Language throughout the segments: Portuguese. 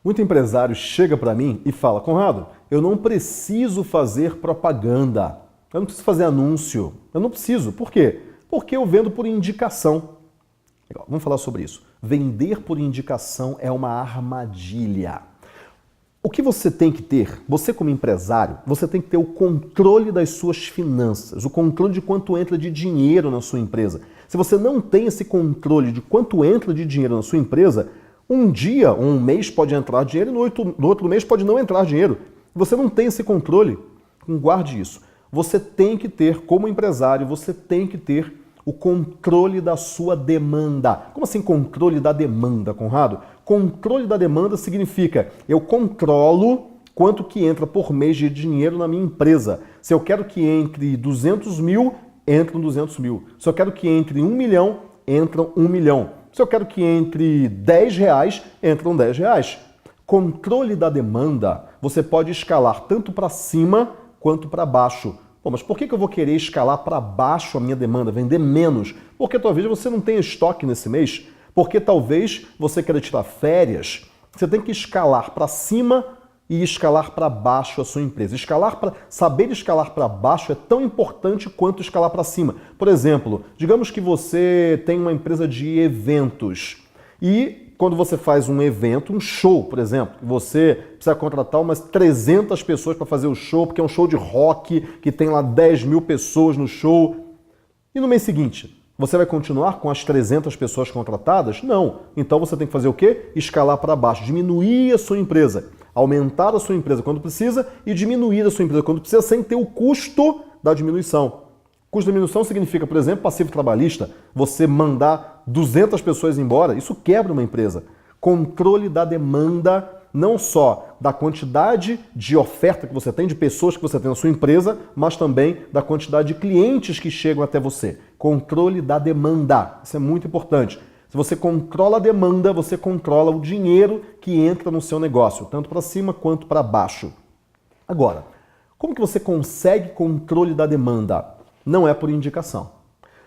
Muito empresário chega para mim e fala: Conrado, eu não preciso fazer propaganda, eu não preciso fazer anúncio, eu não preciso. Por quê? Porque eu vendo por indicação. Legal, vamos falar sobre isso. Vender por indicação é uma armadilha. O que você tem que ter, você como empresário, você tem que ter o controle das suas finanças, o controle de quanto entra de dinheiro na sua empresa. Se você não tem esse controle de quanto entra de dinheiro na sua empresa, um dia, um mês pode entrar dinheiro e no outro mês pode não entrar dinheiro. Você não tem esse controle. Guarde isso. Você tem que ter, como empresário, você tem que ter o controle da sua demanda. Como assim controle da demanda, Conrado? Controle da demanda significa eu controlo quanto que entra por mês de dinheiro na minha empresa. Se eu quero que entre 200 mil, entram 200 mil. Se eu quero que entre 1 milhão, entram 1 milhão. Se eu quero que entre 10 reais, entram 10 reais. Controle da demanda, você pode escalar tanto para cima quanto para baixo. Pô, mas por que eu vou querer escalar para baixo a minha demanda, vender menos? Porque talvez você não tenha estoque nesse mês, porque talvez você queira tirar férias. Você tem que escalar para cima e escalar para baixo a sua empresa. Saber escalar para baixo é tão importante quanto escalar para cima. Por exemplo, digamos que você tem uma empresa de eventos e quando você faz um evento, um show, por exemplo, você precisa contratar umas 300 pessoas para fazer o show, porque é um show de rock, que tem lá 10 mil pessoas no show. E no mês seguinte, você vai continuar com as 300 pessoas contratadas? Não. Então você tem que fazer o quê? Escalar para baixo, diminuir a sua empresa, aumentar a sua empresa quando precisa e diminuir a sua empresa quando precisa, sem ter o custo da diminuição. Custo de diminuição significa, por exemplo, passivo trabalhista. Você mandar 200 pessoas embora, isso quebra uma empresa. Controle da demanda, não só da quantidade de oferta que você tem, de pessoas que você tem na sua empresa, mas também da quantidade de clientes que chegam até você. Controle da demanda, isso é muito importante. Se você controla a demanda, você controla o dinheiro que entra no seu negócio, tanto para cima quanto para baixo. Agora, como que você consegue controle da demanda? Não é por indicação.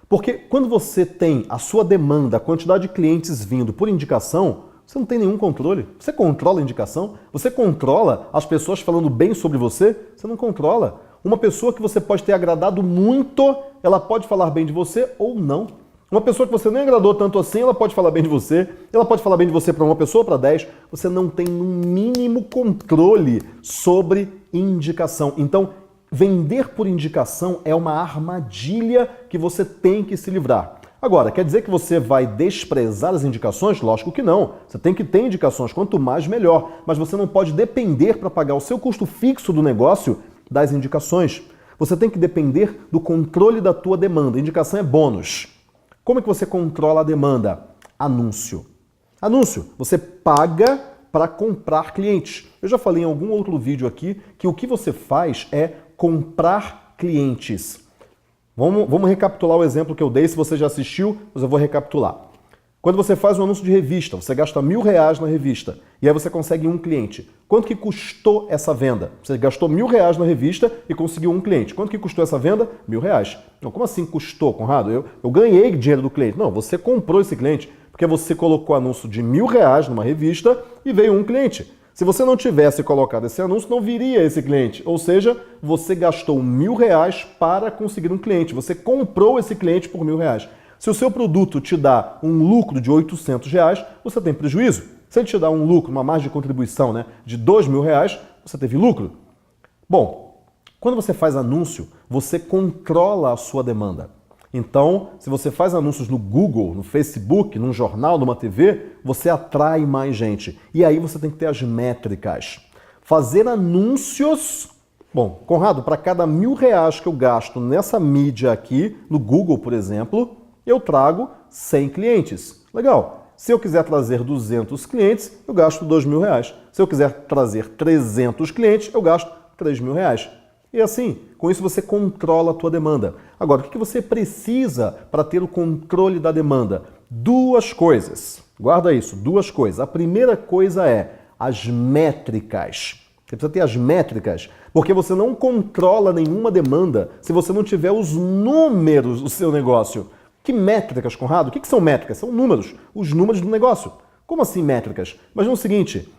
Porque quando você tem a sua demanda, a quantidade de clientes vindo por indicação, você não tem nenhum controle. Você controla a indicação? Você controla as pessoas falando bem sobre você? Você não controla. Uma pessoa que você pode ter agradado muito, ela pode falar bem de você ou não. Uma pessoa que você nem agradou tanto assim, ela pode falar bem de você. Ela pode falar bem de você para uma pessoa, para 10. Você não tem um mínimo controle sobre indicação. Então, vender por indicação é uma armadilha que você tem que se livrar. Agora, quer dizer que você vai desprezar as indicações? Lógico que não. Você tem que ter indicações, quanto mais melhor. Mas você não pode depender para pagar o seu custo fixo do negócio das indicações. Você tem que depender do controle da tua demanda. Indicação é bônus. Como é que você controla a demanda? Anúncio. Anúncio, você paga para comprar clientes. Eu já falei em algum outro vídeo aqui que o que você faz é comprar clientes. Vamos recapitular o exemplo que eu dei. Se você já assistiu, eu vou recapitular. Quando você faz um anúncio de revista, você gasta R$1.000 na revista e aí você consegue um cliente. Quanto que custou essa venda? Você gastou R$1.000 na revista e conseguiu um cliente. Quanto que custou essa venda? R$1.000. Não, como assim custou, Conrado? Eu ganhei dinheiro do cliente. Não, você comprou esse cliente porque você colocou anúncio de R$1.000 numa revista e veio um cliente. Se você não tivesse colocado esse anúncio, não viria esse cliente. Ou seja, você gastou R$1.000 para conseguir um cliente. Você comprou esse cliente por R$1.000. Se o seu produto te dá um lucro de R$800, você tem prejuízo. Se ele te dá um lucro, uma margem de contribuição, de R$2.000, você teve lucro. Bom, quando você faz anúncio, você controla a sua demanda. Então, se você faz anúncios no Google, no Facebook, num jornal, numa TV, você atrai mais gente. E aí você tem que ter as métricas. Fazer anúncios... Bom, Conrado, para cada R$1.000 que eu gasto nessa mídia aqui, no Google, por exemplo, eu trago 100 clientes. Legal. Se eu quiser trazer 200 clientes, eu gasto R$2.000. Se eu quiser trazer 300 clientes, eu gasto R$3.000. E assim, com isso você controla a tua demanda. Agora, o que você precisa para ter o controle da demanda? Duas coisas. Guarda isso, duas coisas. A primeira coisa é as métricas. Você precisa ter as métricas, porque você não controla nenhuma demanda se você não tiver os números do seu negócio. Que métricas, Conrado? O que são métricas? São números, os números do negócio. Como assim métricas? Imagina o seguinte,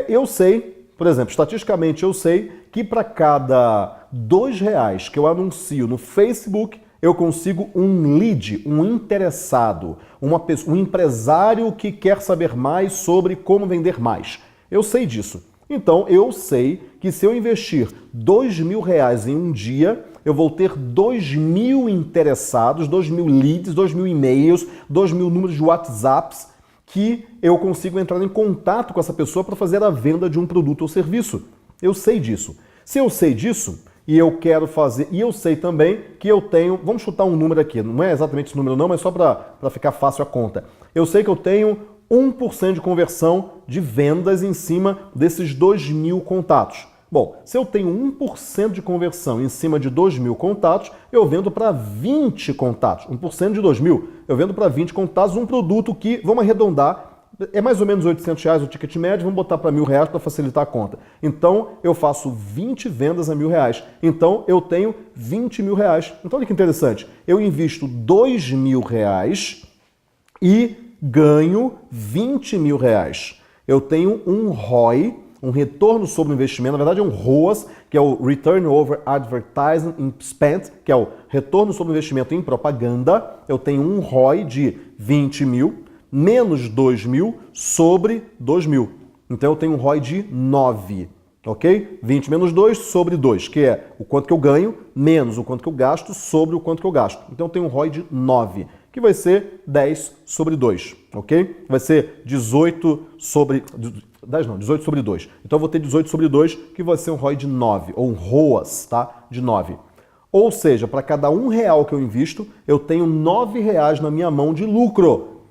Eu sei, por exemplo, estatisticamente eu sei que para cada R$ 2 que eu anuncio no Facebook, eu consigo um lead, um interessado, um empresário que quer saber mais sobre como vender mais. Eu sei disso. Então, eu sei que se eu investir R$ 2.000 em um dia, eu vou ter 2.000 interessados, 2.000 leads, 2.000 e-mails, 2.000 números de WhatsApps que eu consigo entrar em contato com essa pessoa para fazer a venda de um produto ou serviço. Eu sei disso. Se eu sei disso e eu quero fazer, e eu sei também que eu tenho, vamos chutar um número aqui, não é exatamente esse número não, mas só para ficar fácil a conta. Eu sei que eu tenho 1% de conversão de vendas em cima desses 2.000 contatos. Bom, se eu tenho 1% de conversão em cima de 2.000 contatos, eu vendo para 20 contatos. 1% de 2.000, eu vendo para 20 contatos um produto que, vamos arredondar, é mais ou menos R$800 o ticket médio, vamos botar para R$1.000 para facilitar a conta. Então, eu faço 20 vendas a R$1.000. Então, eu tenho R$20.000. Então, olha que interessante. Eu invisto R$2.000 e ganho R$20.000. Eu tenho um ROI, um retorno sobre o investimento, na verdade é um ROAS, que é o Return Over Advertising Spent, que é o retorno sobre o investimento em propaganda. Eu tenho um ROI de 20.000 menos 2.000 sobre 2.000. Então eu tenho um ROI de 9, ok? 20 menos 2 sobre 2, que é o quanto que eu ganho menos o quanto que eu gasto sobre o quanto que eu gasto. Então eu tenho um ROI de 9, que vai ser 10 sobre 2, ok? Vai ser 18 sobre 2. Então eu vou ter 18 sobre 2, que vai ser um ROI de 9, ou um ROAS, tá? De 9. Ou seja, para cada R$1 que eu invisto, eu tenho R$9 na minha mão de lucro.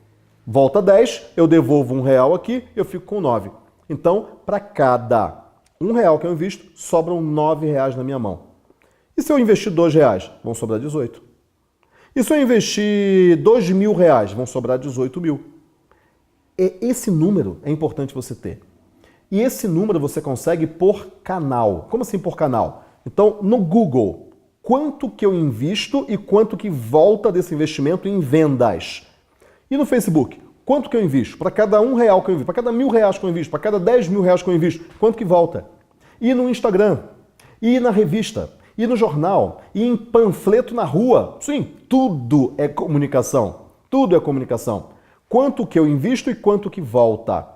Volta 10, eu devolvo R$1 aqui, eu fico com 9. Então, para cada R$1 que eu invisto, sobram R$9 na minha mão. E se eu investir R$2, vão sobrar 18. E se eu investir R$2.000, vão sobrar 18.000. Esse número é importante você ter. E esse número você consegue por canal. Como assim por canal? Então, no Google, quanto que eu invisto e quanto que volta desse investimento em vendas? E no Facebook, quanto que eu invisto? Para cada R$1 que eu invisto, para cada R$1.000 que eu invisto, para cada R$10.000 que eu invisto, quanto que volta? E no Instagram, e na revista, e no jornal, e em panfleto na rua. Sim, tudo é comunicação. Tudo é comunicação. Quanto que eu invisto e quanto que volta?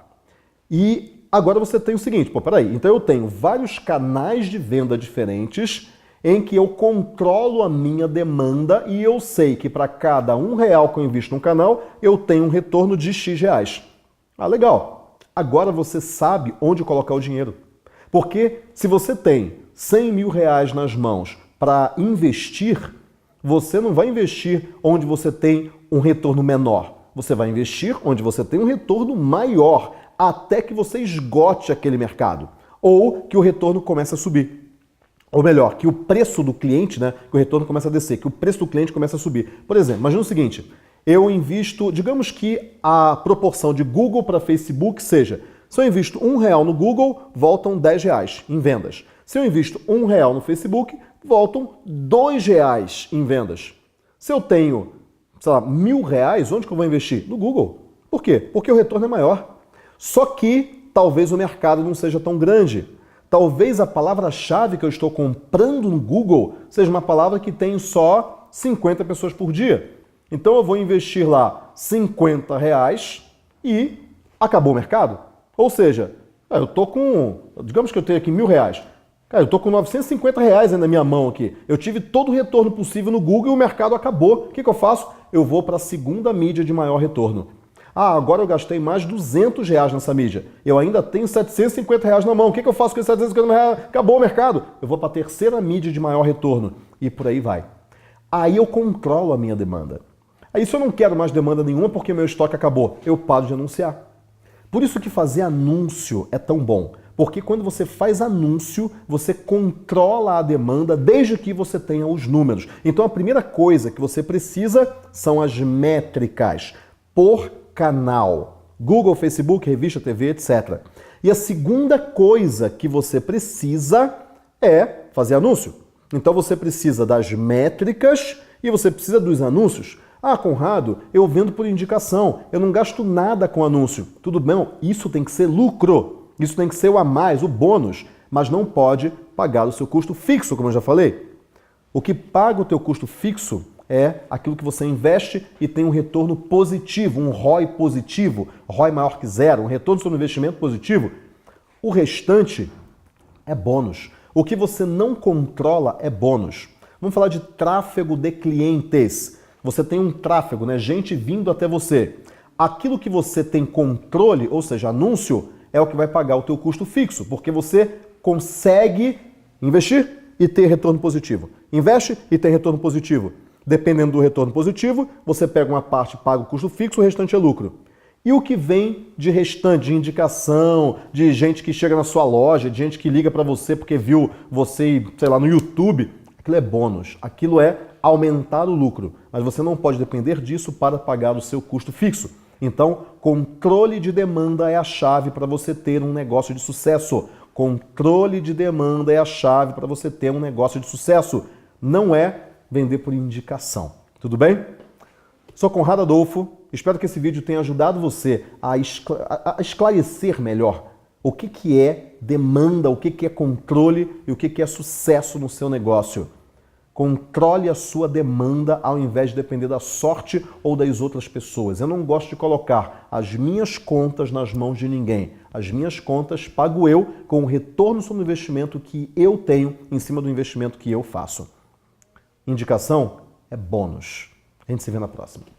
E agora você tem o seguinte, peraí, então eu tenho vários canais de venda diferentes em que eu controlo a minha demanda e eu sei que para cada R$1 que eu invisto no canal, eu tenho um retorno de X reais. Ah, legal. Agora você sabe onde colocar o dinheiro. Porque se você tem R$100.000 nas mãos para investir, você não vai investir onde você tem um retorno menor. Você vai investir onde você tem um retorno maior, até que você esgote aquele mercado. Ou que o retorno comece a subir. Ou melhor, que o preço do cliente, né, que o retorno começa a descer, que o preço do cliente começa a subir. Por exemplo, imagina o seguinte, eu invisto, digamos que a proporção de Google para Facebook seja, se eu invisto R$1 no Google, voltam R$10 em vendas. Se eu invisto R$1 no Facebook, voltam R$2 em vendas. Se eu tenho, sei lá, R$1.000, onde que eu vou investir? No Google. Por quê? Porque o retorno é maior. Só que talvez o mercado não seja tão grande. Talvez a palavra-chave que eu estou comprando no Google seja uma palavra que tem só 50 pessoas por dia. Então eu vou investir lá R$50 e acabou o mercado. Ou seja, eu estou com, digamos que eu tenho aqui R$1.000. Cara, eu estou com R$950 na minha mão aqui. Eu tive todo o retorno possível no Google e o mercado acabou. O que eu faço? Eu vou para a segunda mídia de maior retorno. Ah, agora eu gastei mais R$200 nessa mídia. Eu ainda tenho R$750 na mão. O que eu faço com esses R$750? Acabou o mercado. Eu vou para a terceira mídia de maior retorno. E por aí vai. Aí eu controlo a minha demanda. Aí se eu não quero mais demanda nenhuma porque meu estoque acabou, eu paro de anunciar. Por isso que fazer anúncio é tão bom. Porque quando você faz anúncio, você controla a demanda desde que você tenha os números. Então a primeira coisa que você precisa são as métricas por canal. Google, Facebook, revista, TV, etc. E a segunda coisa que você precisa é fazer anúncio. Então você precisa das métricas e você precisa dos anúncios. Ah, Conrado, eu vendo por indicação, eu não gasto nada com anúncio. Tudo bem, isso tem que ser lucro. Isso tem que ser o a mais, o bônus, mas não pode pagar o seu custo fixo, como eu já falei. O que paga o teu custo fixo é aquilo que você investe e tem um retorno positivo, um ROI positivo, ROI maior que zero, um retorno sobre investimento positivo. O restante é bônus. O que você não controla é bônus. Vamos falar de tráfego de clientes. Você tem um tráfego, né? Gente vindo até você. Aquilo que você tem controle, ou seja, anúncio, é o que vai pagar o teu custo fixo, porque você consegue investir e ter retorno positivo. Investe e tem retorno positivo. Dependendo do retorno positivo, você pega uma parte, paga o custo fixo, o restante é lucro. E o que vem de restante, de indicação, de gente que chega na sua loja, de gente que liga para você porque viu você, sei lá, no YouTube, aquilo é bônus, aquilo é aumentar o lucro. Mas você não pode depender disso para pagar o seu custo fixo. Então, controle de demanda é a chave para você ter um negócio de sucesso. Controle de demanda é a chave para você ter um negócio de sucesso. Não é vender por indicação. Tudo bem? Sou Conrado Adolfo. Espero que esse vídeo tenha ajudado você a esclarecer melhor o que é demanda, o que é controle e o que é sucesso no seu negócio. Controle a sua demanda ao invés de depender da sorte ou das outras pessoas. Eu não gosto de colocar as minhas contas nas mãos de ninguém. As minhas contas pago eu com o retorno sobre o investimento que eu tenho em cima do investimento que eu faço. Indicação é bônus. A gente se vê na próxima.